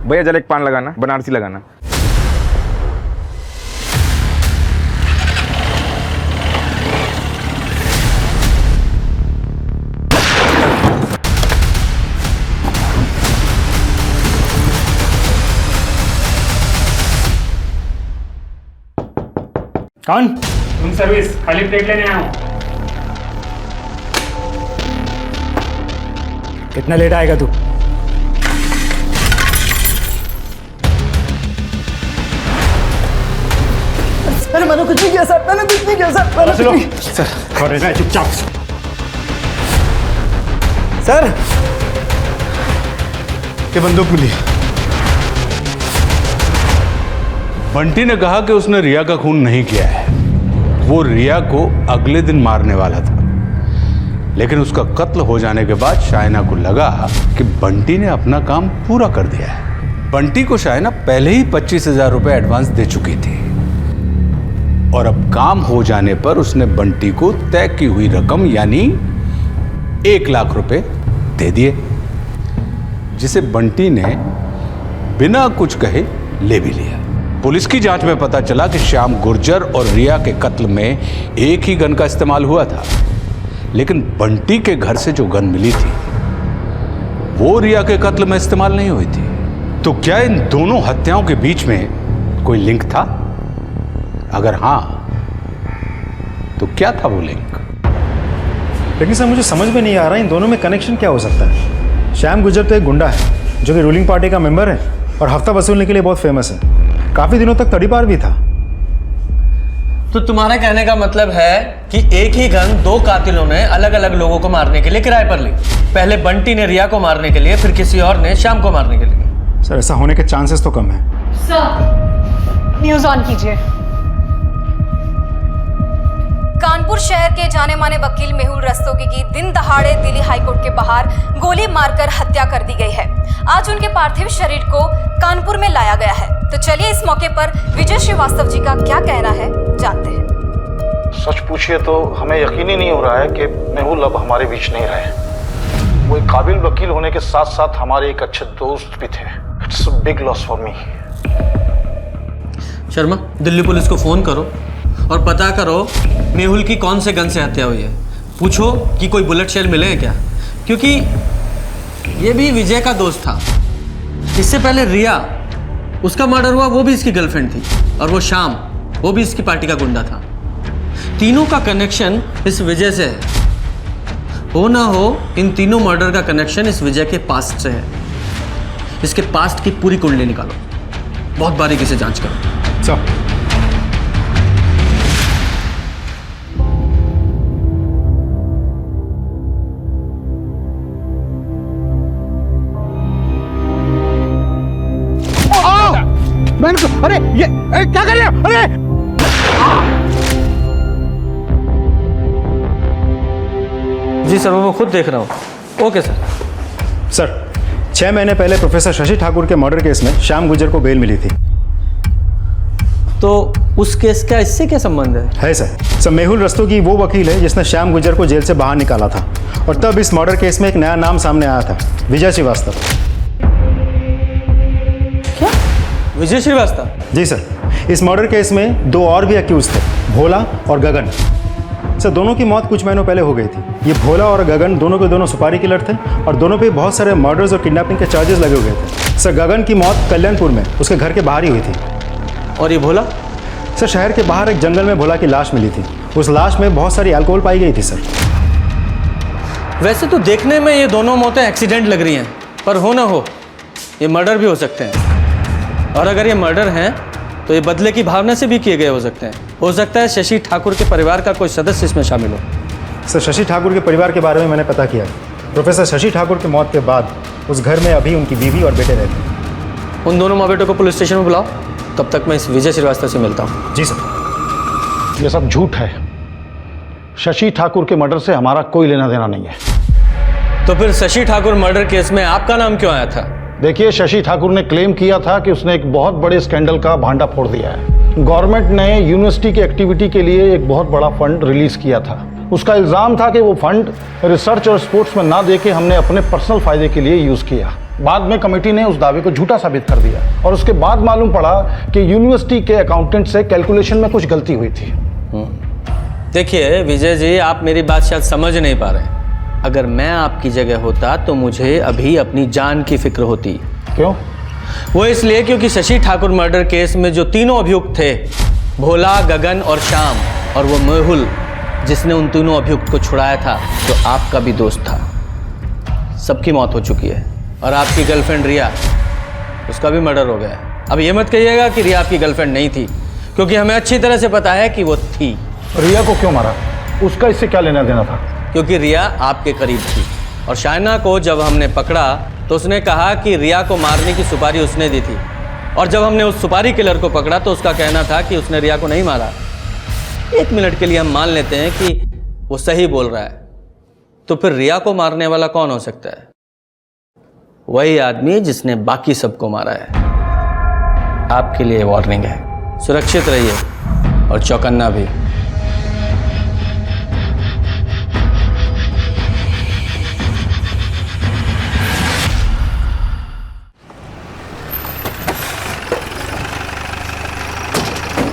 भैया जल एक पान लगाना, बनारसी लगाना। कौन? रूम सर्विस, खाली प्लेट लेने आया हूँ। कितना लेट आएगा तू? अरे मैंने कुछ नहीं किया सर, मैंने कुछ नहीं किया सर। चलो सर, और रहना चुपचाप। सर, ये बंदूक मिली। बंटी ने कहा कि उसने रिया का खून नहीं किया है, वो रिया को अगले दिन मारने वाला था, लेकिन उसका कत्ल हो जाने के बाद शाइना को लगा कि बंटी ने अपना काम पूरा कर दिया है। बंटी को शाइना पहले ही 25,000 रुपए एडवांस दे चुकी थी और अब काम हो जाने पर उसने बंटी को तय की हुई रकम यानी 1 लाख रुपए दे दिए, जिसे बंटी ने बिना कुछ कहे ले भी लिया। पुलिस की जांच में पता चला कि श्याम गुर्जर और रिया के कत्ल में एक ही गन का इस्तेमाल हुआ था, लेकिन बंटी के घर से जो गन मिली थी वो रिया के कत्ल में इस्तेमाल नहीं हुई थी। तो क्या इन दोनों हत्याओं के बीच में कोई लिंक था? अगर हां, तो क्या था वो लिंक? लेकिन सर मुझे समझ में नहीं आ रहा इन दोनों में कनेक्शन क्या हो सकता है। श्याम गुर्जर तो एक गुंडा है जो कि रूलिंग पार्टी का मेंबर है और हफ्ता वसूलने के लिए बहुत फेमस है। काफ़ी दिनों तक तड़ीपार भी था। तो तुम्हारा कहने का मतलब है कि एक ही गन दो कातिलों ने अलग अलग लोगों को मारने के लिए किराए पर ली। पहले बंटी ने रिया को मारने के लिए, फिर किसी और ने श्याम को मारने के लिए। सर ऐसा होने के चांसेस तो कम है। सर न्यूज ऑन कीजिए। कानपुर शहर के जाने माने वकील मेहुल रस्तोगी की दिन दहाड़े दिल्ली हाईकोर्ट के बाहर गोली मारकर हत्या कर दी गई है। आज उनके पार्थिव शरीर को कानपुर में लाया गया है। तो चलिए इस मौके पर विजय श्रीवास्तव जी का क्या कहना है जानते हैं। सच पूछिए तो हमें यकीन ही नहीं हो रहा है कि मेहुल अब हमारे बीच नहीं रहे। वो एक काबिल वकील होने के साथ साथ हमारे एक अच्छे दोस्त भी थे। It's a big loss for me. Sharma, Delhi police को फोन करो और पता करो मेहुल की कौन से गन से हत्या हुई है। पूछो कि कोई बुलेट शेल मिले हैं क्या, क्योंकि ये भी विजय का दोस्त था। इससे पहले रिया, उसका मर्डर हुआ, वो भी इसकी गर्लफ्रेंड थी। और वो श्याम, वो भी इसकी पार्टी का गुंडा था। तीनों का कनेक्शन इस विजय से है। हो ना हो, इन तीनों मर्डर का कनेक्शन इस विजय के पास्ट से है। इसके पास्ट की पूरी कुंडली निकालो, बहुत बारीकी से जांच करो। सर अरे ये क्या कर रहे हो? अरे जी सर, वो मैं खुद देख रहा हूँ। Okay sir. सर 6 महीने पहले प्रोफेसर शशि ठाकुर के मर्डर केस में श्याम गुर्जर को बेल मिली थी। तो उस केस का इससे क्या संबंध है? सर मेहुल रस्तोगी वो वकील है जिसने श्याम गुर्जर को जेल से बाहर निकाला था और तब इस मर्डर केस में एक नया नाम सामने आया था, विजय श्रीवास्तव। विजय श्रीवास्तव? जी सर, इस मर्डर केस में 2 और भी अक्यूज थे, भोला और गगन। सर दोनों की मौत कुछ महीनों पहले हो गई थी। ये भोला और गगन दोनों के दोनों सुपारी किलर थे और दोनों पे बहुत सारे मर्डर्स और किडनैपिंग के चार्जेस लगे हुए थे। सर गगन की मौत कल्याणपुर में उसके घर के बाहर ही हुई थी। और ये भोला? सर शहर के बाहर एक जंगल में भोला की लाश मिली थी। उस लाश में बहुत सारी अल्कोहल पाई गई थी। सर वैसे तो देखने में ये दोनों मौतें एक्सीडेंट लग रही हैं, पर हो ना हो ये मर्डर भी हो सकते हैं। और अगर ये मर्डर हैं तो ये बदले की भावना से भी किए गए हो सकते हैं। हो सकता है शशि ठाकुर के परिवार का कोई सदस्य इसमें शामिल हो। सर शशि ठाकुर के परिवार के बारे में मैंने पता किया। प्रोफेसर शशि ठाकुर की मौत के बाद उस घर में अभी उनकी बीवी और बेटे रहते हैं। उन दोनों माँ बेटों को पुलिस स्टेशन में बुलाओ, तब तक मैं इस विजय श्रीवास्तव से मिलता हूँ। जी सर। ये सब झूठ है। शशि ठाकुर के मर्डर से हमारा कोई लेना देना नहीं है। तो फिर शशि ठाकुर मर्डर केस में आपका नाम क्यों आया था? देखिए, शशि ठाकुर ने क्लेम किया था कि उसने एक बहुत बड़े स्कैंडल का भांडा फोड़ दिया है। गवर्नमेंट ने यूनिवर्सिटी की एक्टिविटी के लिए एक बहुत बड़ा फंड रिलीज किया था। उसका इल्ज़ाम था कि वो फंड रिसर्च और स्पोर्ट्स में ना देके हमने अपने पर्सनल फायदे के लिए यूज़ किया। बाद में कमेटी ने उस दावे को झूठा साबित कर दिया और उसके बाद मालूम पड़ा कि यूनिवर्सिटी के अकाउंटेंट से कैलकुलेशन में कुछ गलती हुई थी। देखिए विजय जी, आप मेरी बात शायद समझ नहीं पा रहे। अगर मैं आपकी जगह होता तो मुझे अभी अपनी जान की फिक्र होती। क्यों? वो इसलिए क्योंकि शशि ठाकुर मर्डर केस में जो तीनों अभियुक्त थे, भोला, गगन और श्याम, और वो मेहुल जिसने उन तीनों अभियुक्त को छुड़ाया था, जो आपका भी दोस्त था, सबकी मौत हो चुकी है। और आपकी गर्लफ्रेंड रिया, उसका भी मर्डर हो गया है। अब ये मत कहिएगा कि रिया आपकी गर्लफ्रेंड नहीं थी, क्योंकि हमें अच्छी तरह से पता है कि वो थी। रिया को क्यों मारा? उसका इससे क्या लेना देना था? क्योंकि रिया आपके करीब थी और शाइना को जब हमने पकड़ा तो उसने कहा कि रिया को मारने की सुपारी उसने दी थी। और जब हमने उस सुपारी किलर को पकड़ा तो उसका कहना था कि उसने रिया को नहीं मारा। 1 मिनट के लिए हम मान लेते हैं कि वो सही बोल रहा है, तो फिर रिया को मारने वाला कौन हो सकता है? वही आदमी जिसने बाकी सबको मारा है। आपके लिए वार्निंग है, सुरक्षित रहिए और चौकन्ना भी।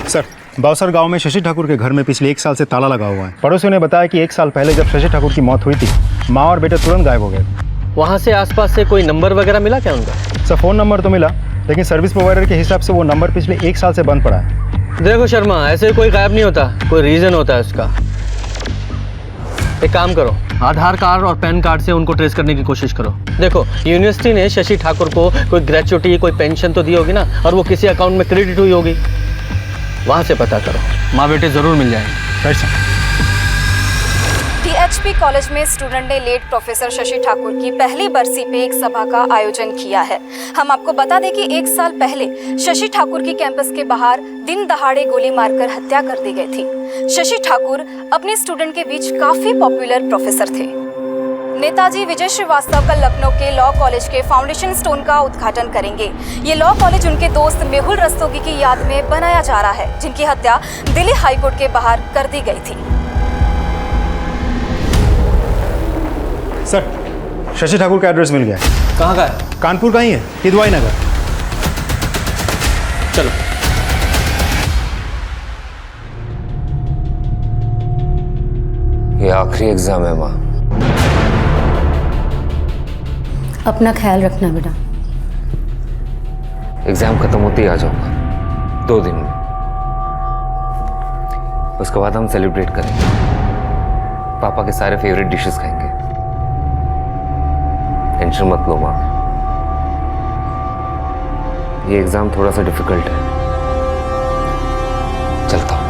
सर बावसर गांव में शशि ठाकुर के घर में पिछले 1 साल से ताला लगा हुआ है। पड़ोसियों ने बताया कि 1 साल पहले जब शशि ठाकुर की मौत हुई थी, माँ और बेटे तुरंत गायब हो गए। वहाँ से आसपास से कोई नंबर वगैरह मिला क्या उनका? सर फ़ोन नंबर तो मिला, लेकिन सर्विस प्रोवाइडर के हिसाब से वो नंबर पिछले 1 साल से बंद पड़ा है। देखो शर्मा, ऐसे कोई गायब नहीं होता, कोई रीज़न होता है उसका। एक काम करो, आधार कार्ड और पैन कार्ड से उनको ट्रेस करने की कोशिश करो। देखो, यूनिवर्सिटी ने शशि ठाकुर को कोई ग्रेचुइटी, कोई पेंशन तो दी होगी ना, और वो किसी अकाउंट में क्रेडिट हुई होगी, वहाँ से पता करो। माँ बेटे ज़रूर मिल जाएंगे। टीएचपी कॉलेज में स्टूडेंट ने लेट प्रोफेसर शशि ठाकुर की पहली बरसी पे एक सभा का आयोजन किया है। हम आपको बता दें कि 1 साल पहले शशि ठाकुर की कैंपस के बाहर दिन दहाड़े गोली मारकर हत्या कर दी गई थी। शशि ठाकुर अपने स्टूडेंट के बीच काफी पॉपुलर प्रोफेसर थे। नेताजी विजय श्रीवास्तव कल लखनऊ के लॉ कॉलेज के फाउंडेशन स्टोन का उद्घाटन करेंगे। ये लॉ कॉलेज उनके दोस्त मेहुल रस्तोगी की याद में बनाया जा रहा है, जिनकी हत्या दिल्ली हाईकोर्ट के बाहर कर दी गई थी। सर, शशि ठाकुर का एड्रेस मिल गया है। कहाँ का है? कानपुर का ही है, किदवाई नगर। चलो। ये आखिरी एग्जाम है माँ। अपना ख्याल रखना बेटा। एग्जाम खत्म होते ही आ जाऊंगा, 2 दिन में। उसके बाद हम सेलिब्रेट करेंगे, पापा के सारे फेवरेट डिशेस खाएंगे। टेंशन मत लो माँ, ये एग्जाम थोड़ा सा डिफिकल्ट है। चलता हूँ।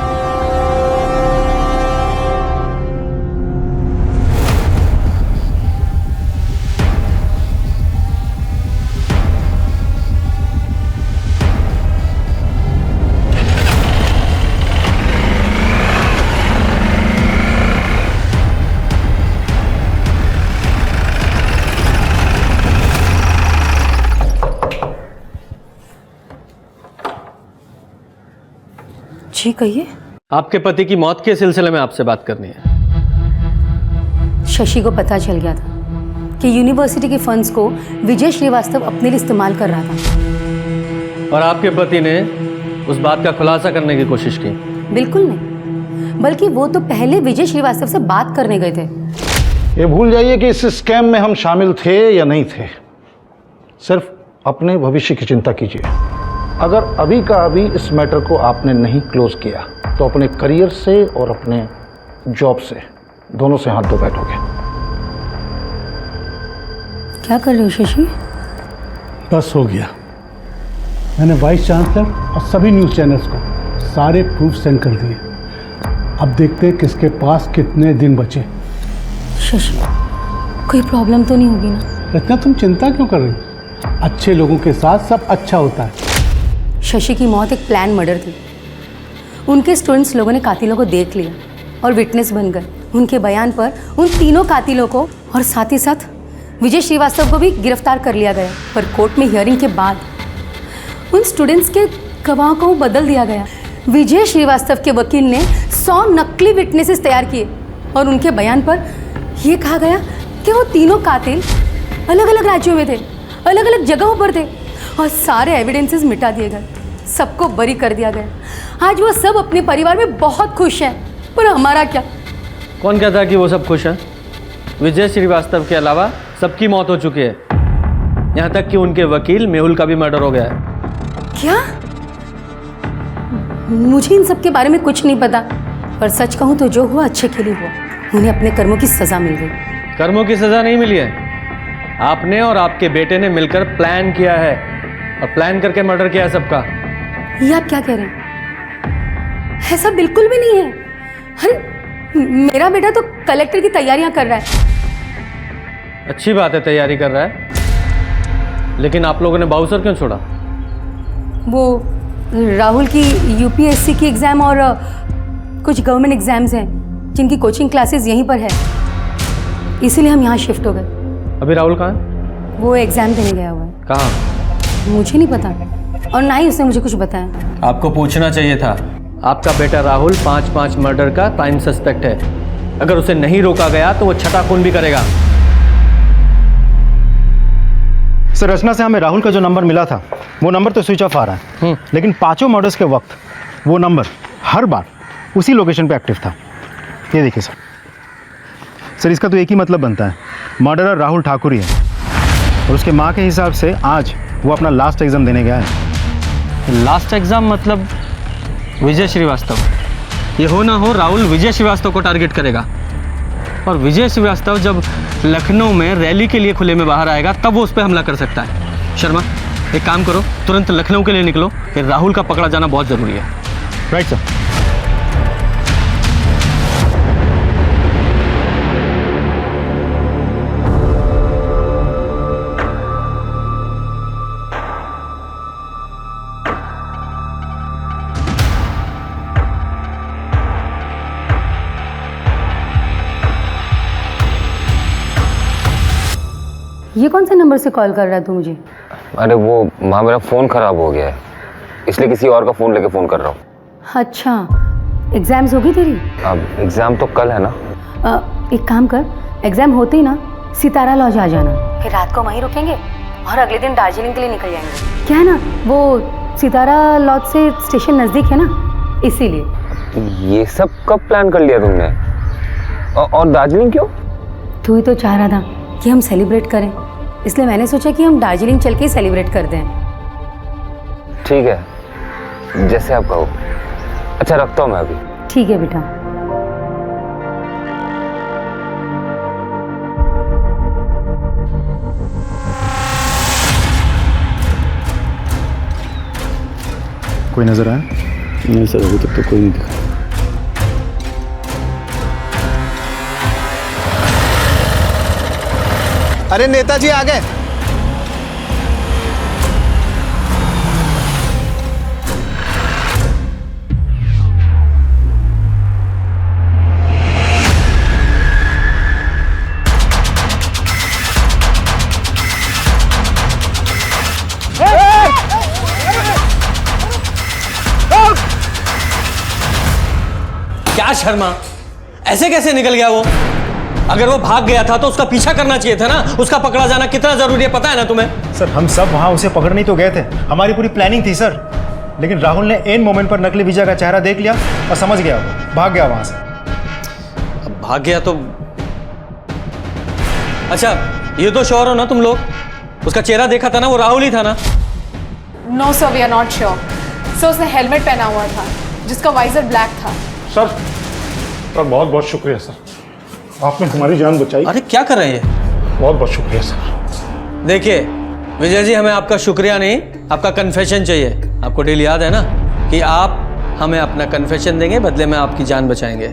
जी कहिए। आपके पति की मौत के सिलसिले में आपसे बात करनी है। शशि को पता चल गया था कि यूनिवर्सिटी के फंड्स को विजय श्रीवास्तव अपने लिए इस्तेमाल कर रहा था, और आपके पति ने उस बात का खुलासा करने की कोशिश की। बिल्कुल नहीं, बल्कि वो तो पहले विजय श्रीवास्तव से बात करने गए थे। ये भूल जाइए कि इस स्कैम में हम शामिल थे या नहीं थे। सिर्फ अपने भविष्य की चिंता कीजिए। अगर अभी का अभी इस मैटर को आपने नहीं क्लोज किया तो अपने करियर से और अपने जॉब से दोनों से हाथ धो बैठोगे। क्या कर रहे हो शशि? बस हो गया। मैंने वाइस चांसलर और सभी न्यूज़ चैनल्स को सारे प्रूफ सेंड कर दिए। अब देखते हैं किसके पास कितने दिन बचे। शशि, कोई प्रॉब्लम तो नहीं होगी ना? इतना तुम चिंता क्यों कर रही हो? अच्छे लोगों के साथ सब अच्छा होता है। शशि की मौत एक प्लान मर्डर थी। उनके स्टूडेंट्स लोगों ने कातिलों को देख लिया और विटनेस बन गए। उनके बयान पर उन तीनों कातिलों को और साथ ही साथ विजय श्रीवास्तव को भी गिरफ्तार कर लिया गया। पर कोर्ट में हियरिंग के बाद उन स्टूडेंट्स के गवाहों को बदल दिया गया। विजय श्रीवास्तव के वकील ने 100 नकली विटनेसेस तैयार किए और उनके बयान पर यह कहा गया कि वो तीनों कातिल अलग अलग राज्यों में थे, अलग अलग जगहों पर थे, और सारे एविडेंसेस मिटा दिए गए, सबको बरी कर दिया गया। आज वो सब अपने परिवार में बहुत खुश हैं, पर हमारा क्या? कौन कहता है कि वो सब खुश हैं? विजय श्रीवास्तव के अलावा सबकी मौत हो चुकी है, यहाँ तक कि उनके वकील मेहुल का भी मर्डर हो गया है। क्या? मुझे इन सब के बारे में कुछ नहीं पता, पर सच कहूँ तो जो हुआ अच्छे के लिए हुआ। उन्हें अपने कर्मों की सजा मिल गई। कर्मों की सजा नहीं मिली है, आपने और आपके बेटे ने मिलकर प्लान किया है, और प्लान करके मर्डर किया है सबका। ये आप क्या कह रहे हैं? ऐसा बिल्कुल भी नहीं है। अरे मेरा बेटा तो कलेक्टर की तैयारियां कर रहा है। अच्छी बात है, तैयारी कर रहा है, लेकिन आप लोगों ने बाउसर क्यों छोड़ा? वो राहुल की यूपीएससी की एग्ज़ाम और कुछ गवर्नमेंट एग्जाम्स हैं जिनकी कोचिंग क्लासेस यहीं पर है, इसीलिए हम यहाँ शिफ्ट हो गए। अभी राहुल कहाँ है? वो एग्ज़ाम देने गया हुआ है। कहाँ? मुझे नहीं पता, और ना ही उसने मुझे कुछ बताया। आपको पूछना चाहिए था। आपका बेटा राहुल 5 मर्डर का प्राइम सस्पेक्ट है। अगर उसे नहीं रोका गया तो वो छठा खून भी करेगा। सर, रचना से हमें राहुल का जो नंबर मिला था वो नंबर तो स्विच ऑफ आ रहा है, लेकिन 5 मर्डर्स के वक्त वो नंबर हर बार उसी लोकेशन पे एक्टिव था। ये देखिए सर, इसका तो एक ही मतलब बनता है, मर्डरर राहुल ठाकुर ही है, और उसके माँ के हिसाब से आज वो अपना लास्ट एग्ज़ाम देने गया है। लास्ट एग्ज़ाम मतलब विजय श्रीवास्तव? ये हो ना हो राहुल विजय श्रीवास्तव को टारगेट करेगा। और विजय श्रीवास्तव जब लखनऊ में रैली के लिए खुले में बाहर आएगा तब वो उस पर हमला कर सकता है। शर्मा, एक काम करो, तुरंत लखनऊ के लिए निकलो, फिर राहुल का पकड़ा जाना बहुत ज़रूरी है। Right sir. ये कौन से नंबर से कॉल कर रहा है तू मुझे? अरे वो माँ, मेरा फ़ोन ख़राब हो गया है, इसलिए किसी और का फ़ोन लेके फ़ोन कर रहा हूँ। अच्छा, एग्जाम्स होगी तेरी? अब एग्ज़ाम तो कल है ना। एक काम कर, एग्जाम होते ही ना सितारा लॉज आ जाना, फिर रात को वहीं रुकेंगे और अगले दिन दार्जिलिंग के लिए निकल जाएंगे। क्या है ना, वो सितारा लॉज से स्टेशन नज़दीक है ना, इसीलिए। ये सब कब प्लान कर लिया तुमने? और दार्जिलिंग क्यों? तू ही तो चाह रहा था कि हम सेलिब्रेट करें, इसलिए मैंने सोचा कि हम दार्जिलिंग चल के सेलिब्रेट कर दें। ठीक है, जैसे आप कहो। अच्छा, रखता हूँ मैं अभी। ठीक है बेटा। कोई नजर आया? नहीं सर, अभी तक तो कोई नहीं दिखा। अरे नेताजी आ गए। क्या शर्मा, ऐसे कैसे निकल गया वो? अगर वो भाग गया था तो उसका पीछा करना चाहिए था ना। उसका पकड़ा जाना कितना जरूरी है पता है ना तुम्हें? सर, हम सब वहाँ उसे पकड़ने तो गए थे, हमारी पूरी प्लानिंग थी सर, लेकिन राहुल ने एन मोमेंट पर नकली विजय का चेहरा देख लिया और समझ गया, वो भाग गया वहाँ से। अब भाग गया तो अच्छा, ये तो श्योर हो ना तुम लोग? उसका चेहरा देखा था ना, वो राहुल ही था ना? No sir, we are not sure. Sir, उसने हेलमेट पहना हुआ था जिसका वाइजर ब्लैक था। सर बहुत बहुत शुक्रिया सर, आपने हमारी जान बचाई। अरे क्या कर रहे हैं? बहुत बहुत शुक्रिया सर। देखिए विजय जी, हमें आपका शुक्रिया नहीं, आपका कन्फेशन चाहिए। आपको डील याद है ना कि आप हमें अपना कन्फेशन देंगे, बदले में आपकी जान बचाएंगे।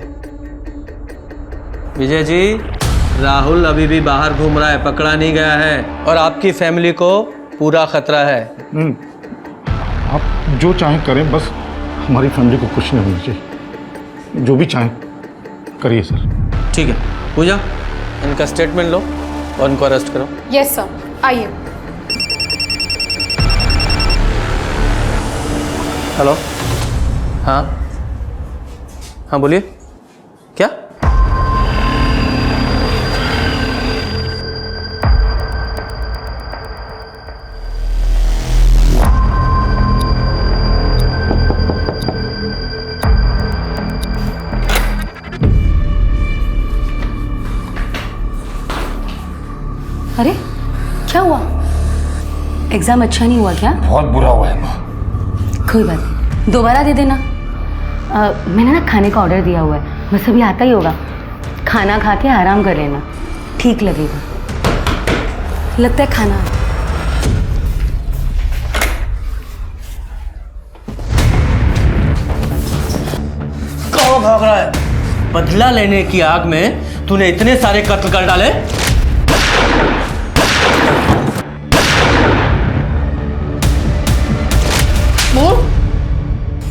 विजय जी, राहुल अभी भी बाहर घूम रहा है, पकड़ा नहीं गया है और आपकी फैमिली को पूरा खतरा है। आप जो चाहें करें, बस हमारी फैमिली को कुछ नहीं होना चाहिए। जो भी चाहें करिए सर। ठीक है पूजा, इनका स्टेटमेंट लो और इनको अरेस्ट करो। यस सर, आइए। हेलो, हाँ हाँ बोलिए, क्या? अरे क्या हुआ? एग्जाम अच्छा नहीं हुआ क्या? बहुत बुरा हुआ है माँ। कोई बात नहीं, दोबारा दे देना। मैंने ना खाने का ऑर्डर दिया हुआ है, बस अभी आता ही होगा। खाना खा के आराम कर लेना, ठीक लगेगा। लगता है खाना। कहाँ भाग रहा है? बदला लेने की आग में तूने इतने सारे कत्ल कर डाले।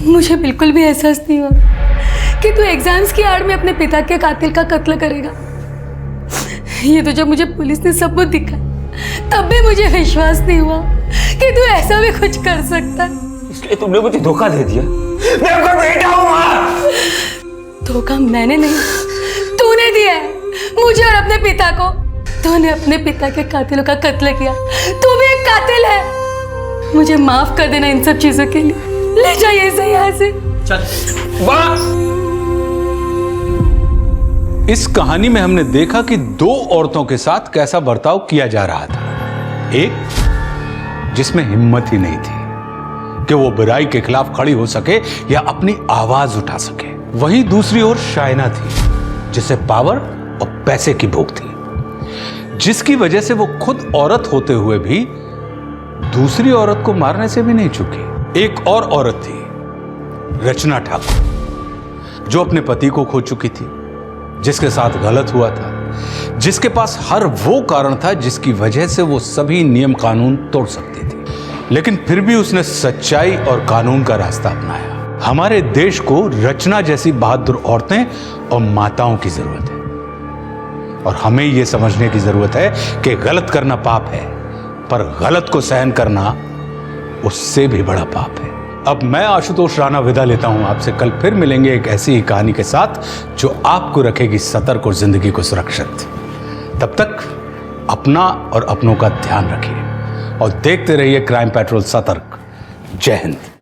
मुझे बिल्कुल भी एहसास नहीं हुआ कि तू एग्जाम्स की आड़ में अपने पिता के कातिल का कत्ल करेगा। ये तो जब मुझे पुलिस ने सबूत दिखा तब भी मुझे विश्वास नहीं हुआ कि तू ऐसा भी कुछ कर सकता है। इसलिए तुमने मुझे धोखा दे दिया। मैं आपका बेटा हूँ माँ। धोखा मैंने नहीं, तूने दिया है मुझे और अपने पिता को। तूने अपने पिता के कातिलों का कत्ल किया, तू भी एक कातिल है। मुझे माफ कर देना इन सब चीजों के लिए। ले जाइए इसे यहाँ से। चल। इस कहानी में हमने देखा कि दो औरतों के साथ कैसा बर्ताव किया जा रहा था। एक जिसमें हिम्मत ही नहीं थी कि वो बुराई के खिलाफ खड़ी हो सके या अपनी आवाज उठा सके। वहीं दूसरी ओर शायना थी जिसे पावर और पैसे की भूख थी, जिसकी वजह से वो खुद औरत होते हुए भी दूसरी औरत को मारने से भी नहीं चूकी। एक और औरत थी, रचना ठाकुर, जो अपने पति को खो चुकी थी, जिसके साथ गलत हुआ था, जिसके पास हर वो कारण था जिसकी वजह से वो सभी नियम कानून तोड़ सकती थी, लेकिन फिर भी उसने सच्चाई और कानून का रास्ता अपनाया। हमारे देश को रचना जैसी बहादुर औरतें और माताओं की जरूरत है, और हमें यह समझने की जरूरत है कि गलत करना पाप है, पर गलत को सहन करना उससे भी बड़ा पाप है। अब मैं आशुतोष राणा विदा लेता हूं आपसे। कल फिर मिलेंगे एक ऐसी ही कहानी के साथ जो आपको रखेगी सतर्क और जिंदगी को सुरक्षित। तब तक अपना और अपनों का ध्यान रखिए और देखते रहिए क्राइम पेट्रोल सतर्क। जय हिंद।